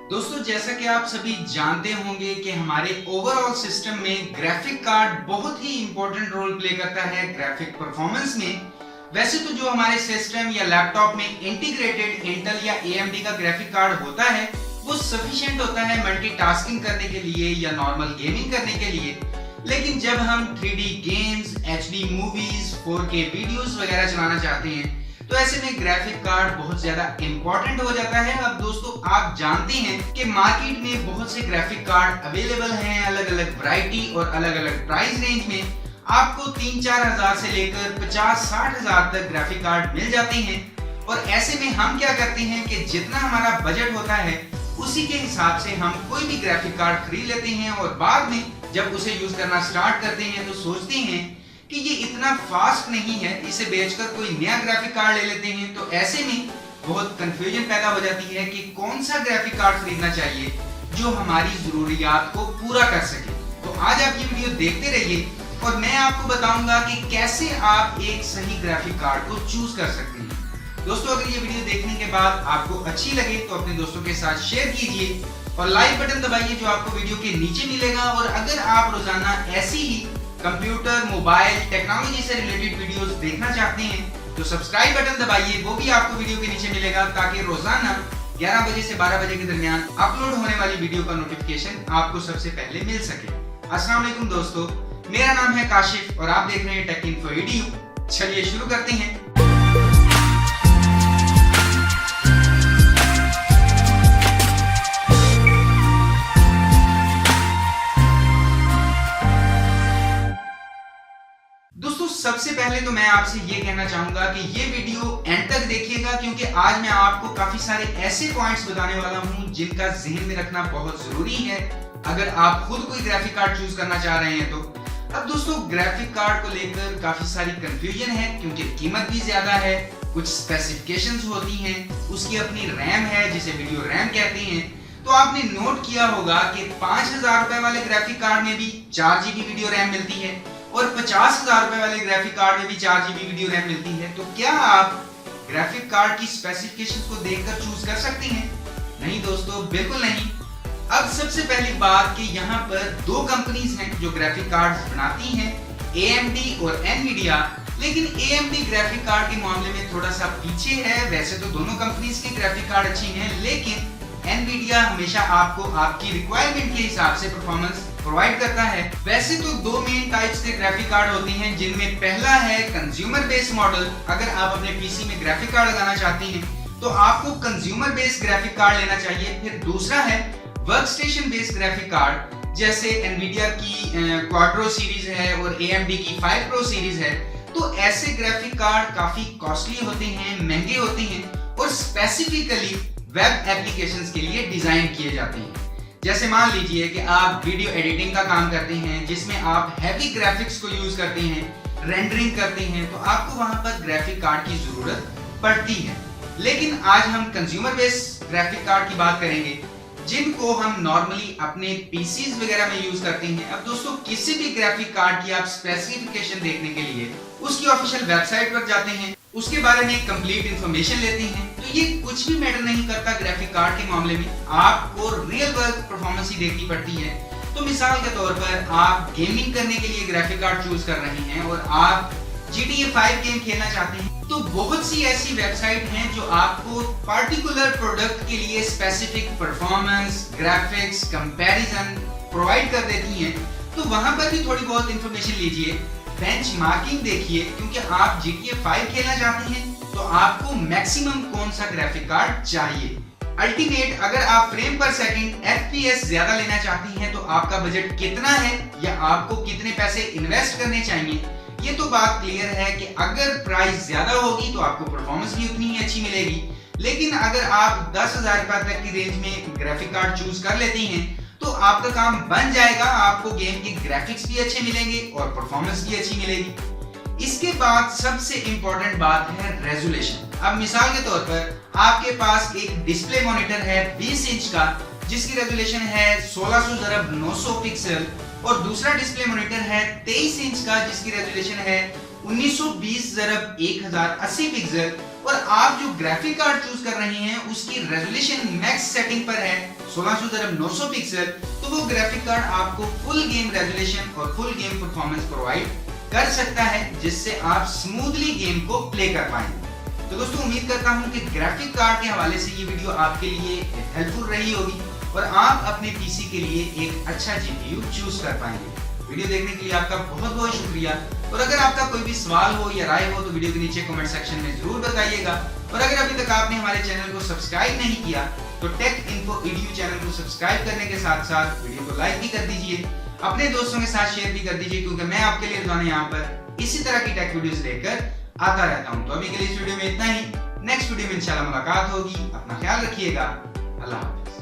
दोस्तों, जैसा कि आप सभी जानते होंगे कि हमारे ओवरऑल सिस्टम में ग्राफिक कार्ड बहुत ही इंपॉर्टेंट रोल प्ले करता है ग्राफिक परफॉर्मेंस में। वैसे तो जो हमारे सिस्टम या लैपटॉप में इंटीग्रेटेड इंटेल या एएमडी का ग्राफिक कार्ड होता है वो सफिशिएंट होता है मल्टीटास्किंग करने के लिए या नॉर्मल गेमिंग करने के लिए। लेकिन जब हम 3D games, HD movies, 4K videos वगैरह चलाना चाहते हैं तो ऐसे में ग्राफिक कार्ड बहुत ज्यादा इंपॉर्टेंट हो जाता है। अब दोस्तों, आप जानते हैं कि मार्केट में बहुत से ग्राफिक कार्ड अवेलेबल हैं, अलग अलग वैरायटी और अलग अलग प्राइस रेंज में। आपको 3-4 हजार से लेकर 50-60 हजार तक ग्राफिक कार्ड मिल जाते हैं। और ऐसे में हम क्या करते हैं कि जितना हमारा बजट होता है उसी के हिसाब से हम कोई भी ग्राफिक कार्ड खरीद लेते हैं और बाद में जब उसे यूज करना स्टार्ट करते हैं तो सोचते हैं कि ये इतना फास्ट नहीं है, इसे बेचकर कोई नया ग्राफिक कार्ड ले लेते हैं। तो ऐसे में बहुत कंफ्यूजन पैदा हो जाती है कि कौन सा ग्राफिक कार्ड खरीदना चाहिए जो हमारी जरूरियात को पूरा कर सके। तो आज आप ये वीडियो देखते रहिए और मैं आपको बताऊंगा कि कैसे आप एक सही ग्राफिक कार्ड को चूज कर सकते हैं। दोस्तों, अगर ये वीडियो देखने के बाद आपको अच्छी लगे तो अपने दोस्तों के साथ शेयर कीजिए और लाइक बटन दबाइए जो आपको वीडियो के नीचे मिलेगा। और अगर आप रोजाना ऐसी ही कंप्यूटर, मोबाइल, टेक्नोलॉजी से रिलेटेड वीडियोस देखना चाहते हैं तो सब्सक्राइब बटन दबाइए, वो भी आपको वीडियो के नीचे मिलेगा, ताकि रोजाना 11 बजे से 12 बजे के दरमियान अपलोड होने वाली वीडियो का नोटिफिकेशन आपको सबसे पहले मिल सके। अस्सलाम वालेकुम दोस्तों, मेरा नाम है काशिफ और आप देख रहे हैं टेक इन्फो EDU। चलिए शुरू करते हैं। सबसे पहले तो मैं आपसे ये कहना चाहूंगा कि ये वीडियो एंड तक देखिएगा, क्योंकि आज मैं आपको काफी सारे ऐसे पॉइंट्स बताने वाला हूं जिनका ज़हन में रखना बहुत जरूरी है अगर आप खुद कोई ग्राफिक कार्ड चूज करना चाह रहे हैं तो। अब दोस्तों, ग्राफिक कार्ड को लेकर काफी सारी कंफ्यूजन है क्योंकि कीमत भी ज्यादा है, कुछ स्पेसिफिकेशंस होती हैं, उसकी अपनी रैम है जिसे वीडियो रैम कहते हैं। तो आपने नोट किया होगा कि 5,000 रुपए वाले ग्राफिक कार्ड में भी 4 GB वीडियो रैम मिलती है और 50,000 रुपए वाले ग्राफिक कार्ड में भी 4 GB वीडियो रैम मिलती है। तो क्या आप ग्राफिक कार्ड की स्पेसिफिकेशंस को देखकर चूज कर सकते हैं? नहीं दोस्तों, बिल्कुल नहीं। अब सबसे पहली बात कि यहाँ पर 2 कंपनीज हैं जो ग्राफिक कार्ड्स बनाती हैं, AMD और Nvidia। लेकिन AMD ग्राफिक कार्ड के मामले में थोड़ा सा पीछे है। वैसे तो दोनों कंपनीज के ग्राफिक कार्ड अच्छी हैं, लेकिन Nvidia हमेशा आपको आपकी रिक्वायरमेंट के हिसाब से परफॉर्मेंस प्रोवाइड करता है। वैसे तो 2 मेन टाइप्स के ग्राफिक कार्ड होते हैं, जिनमें पहला है कंज्यूमर बेस्ड मॉडल। अगर आप अपने पीसी में ग्राफिक कार्ड लगाना चाहते हैं तो आपको कंज्यूमर बेस्ड ग्राफिक कार्ड लेना चाहिए। फिर दूसरा है वर्कस्टेशन बेस्ड ग्राफिक कार्ड, जैसे Nvidia की क्वाड्रो सीरीज है और AMD की 5 Pro सीरीज है। तो ऐसे ग्राफिक कार्ड काफी कॉस्टली होते हैं, महंगे होते हैं और स्पेसिफिकली वेब एप्लीकेशंस के लिए डिजाइन किए जाते हैं। जैसे मान लीजिए कि आप वीडियो एडिटिंग का काम करते हैं जिसमें आप हैवी ग्राफिक्स को यूज करते हैं, रेंडरिंग करते हैं, तो आपको वहां पर ग्राफिक कार्ड की जरूरत पड़ती है। लेकिन आज हम कंज्यूमर बेस्ड ग्राफिक कार्ड की बात करेंगे जिनको हम नॉर्मली अपने पीसीज वगैरह में यूज करते हैं। अब दोस्तों, किसी भी ग्राफिक कार्ड की आप स्पेसिफिकेशन देखने के लिए उसकी ऑफिशियल वेबसाइट पर जाते हैं, उसके बारे में कंप्लीट इंफॉर्मेशन लेते हैं। तो ये कुछ भी मैटर नहीं करता ग्राफिक कार्ड के मामले में, आपको रियल वर्ल्ड परफॉर्मेंस ही देखनी पड़ती है। तो मिसाल के तौर पर आप गेमिंग करने के लिए ग्राफिक कार्ड चूज कर रहे हैं और आप GTA 5 गेम खेलना चाहते हैं, तो बहुत सी ऐसी वेबसाइट हैं जो आपको पार्टिकुलर प्रोडक्ट के लिए specific performance, graphics, comparison provide कर देती हैं। तो वहां पर भी थोड़ी बहुत इंफॉर्मेशन लीजिए, बेंचमार्किंग देखिए, क्योंकि आप GTA 5 खेलना चाहते हैं तो आपको मैक्सिमम कौन सा ग्राफिक कार्ड चाहिए। अल्टीमेट, अगर आप फ्रेम पर सेकंड FPS ज्यादा लेना चाहती हैं तो आपका बजट कितना है या आपको कितने पैसे इन्वेस्ट करने चाहिए। ये तो बात क्लियर है कि अगर प्राइस ज्यादा होगी तो आपको परफॉर्मेंस भी उतनी ही अच्छी मिलेगी। लेकिन अगर आप 10,000 रुपए तक की रेंज में ग्राफिक कार्ड चूज कर लेती हैं तो आपका काम बन जाएगा, आपको गेम के ग्राफिक्स भी अच्छे मिलेंगे और परफॉर्मेंस भी अच्छी मिलेगी। इसके बाद सबसे इंपॉर्टेंट बात है रेजोल्यूशन। अब मिसाल के तौर पर आपके पास एक डिस्प्ले मॉनिटर है 20 इंच का जिसकी रेजोल्यूशन है 1600x900 पिक्सल और दूसरा डिस्प्ले मॉनिटर है 23 इंच का जिसकी रेजोल्यूशन है 1920x1080 पिक्सल और आप जो ग्राफिक कार्ड चूज कर रहे हैं उसकी रेजोल्यूशन मैक्स सेटिंग पर है 1600x900 पिक्सल, तो वो ग्राफिक कार्ड आपको फुल गेम रेजोल्यूशन और फुल गेम परफॉर्मेंस प्रोवाइड कर सकता है, जिससे आप स्मूथली गेम को प्ले कर पाएंगे। तो दोस्तों उम्मीद करता हूं कि ग्राफिक कार्ड के हवाले से ये वीडियो आपके लिए हेल्पफुल रही होगी और आप अपने पीसी के लिए एक अच्छा जीपीयू चूज कर पाएंगे। वीडियो देखने के लिए आपका बहुत बहुत शुक्रिया, और अगर आपका कोई भी सवाल हो या राय हो तो वीडियो के नीचे कमेंट सेक्शन में जरूर बताइएगा। और अगर अभी तक आपने हमारे चैनल को सब्सक्राइब नहीं किया तो टेक इन्फो EDU चैनल को सब्सक्राइब करने के साथ साथ वीडियो को लाइक भी कर दीजिए, अपने दोस्तों के साथ शेयर भी कर दीजिए, क्योंकि मैं आपके लिए रोजाना यहाँ पर इसी तरह की टेक वीडियोस लेकर आता रहता हूँ। तो अभी के लिए इस वीडियो में इतना ही, नेक्स्ट वीडियो में इंशाल्लाह मुलाकात होगी। अपना ख्याल रखिएगा। अल्लाह हाफिज।